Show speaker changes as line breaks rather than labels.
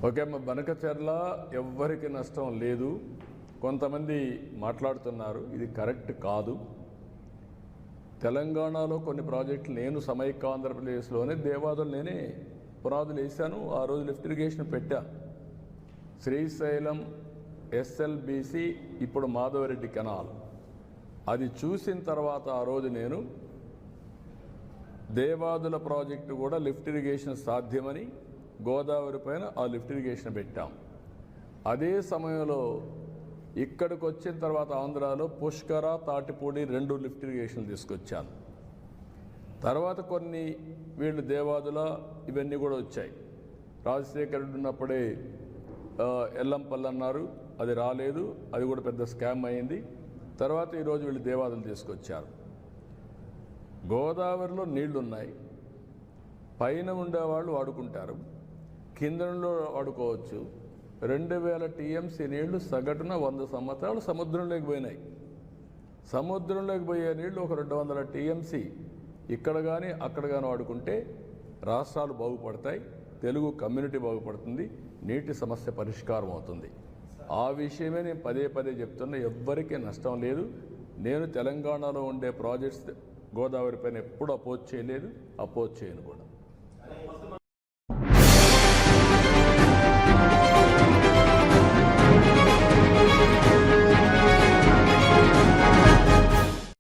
Okay మా బనకచెర్ల ఎవ్వరికి నష్టం లేదు. కొంతమంది మాట్లాడుతున్నారు, ఇది కరెక్ట్ కాదు. తెలంగాణలో కొన్ని ప్రాజెక్టులు నేను సమైక్య ఆంధ్రప్రదేశ్లోనే దేవాదులు నేనే పునాదులు వేశాను. ఆ రోజు లిఫ్ట్ ఇరిగేషన్ పెట్టా. శ్రీశైలం ఎస్ఎల్బిసి, ఇప్పుడు మాధవరెడ్డి కెనాల్, అది చూసిన తర్వాత ఆ రోజు నేను దేవాదుల ప్రాజెక్టు కూడా లిఫ్ట్ ఇరిగేషన్ సాధ్యమని గోదావరి పైన ఆ లిఫ్ట్ ఇరిగేషన్ పెట్టాం. అదే సమయంలో ఇక్కడికి వచ్చిన తర్వాత ఆంధ్రాలో పుష్కర, తాటిపూడి 2 లిఫ్ట్ ఇరిగేషన్లు తీసుకొచ్చాను. తర్వాత కొన్ని వీళ్ళు దేవాదుల ఇవన్నీ కూడా వచ్చాయి. రాజశేఖర్ రెడ్డి ఉన్నప్పుడే ఎల్లంపల్లి అన్నారు, అది రాలేదు, అది కూడా పెద్ద స్కామ్ అయింది. తర్వాత ఈరోజు వీళ్ళు దేవాదులు తీసుకొచ్చారు. గోదావరిలో నీళ్లున్నాయి, పైన ఉండేవాళ్ళు వాడుకుంటారు, కిందలో వాడుకోవచ్చు. 2000 టీఎంసీ నీళ్లు సగటున 100 సంవత్సరాలు సముద్రంలోకి పోయినాయి. సముద్రంలోకి పోయే నీళ్లు ఒక 200 టీఎంసీ ఇక్కడ కానీ అక్కడ కానీ వాడుకుంటే రాష్ట్రాలు బాగుపడతాయి, తెలుగు కమ్యూనిటీ బాగుపడుతుంది, నీటి సమస్య పరిష్కారం అవుతుంది. ఆ విషయమే నేను పదే పదే చెప్తున్నా. ఎవ్వరికీ నష్టం లేదు. నేను తెలంగాణలో ఉండే ప్రాజెక్ట్స్ గోదావరి పైన ఎప్పుడు అపోజ్ చేయలేదు, అపోజ్ చేయను కూడా.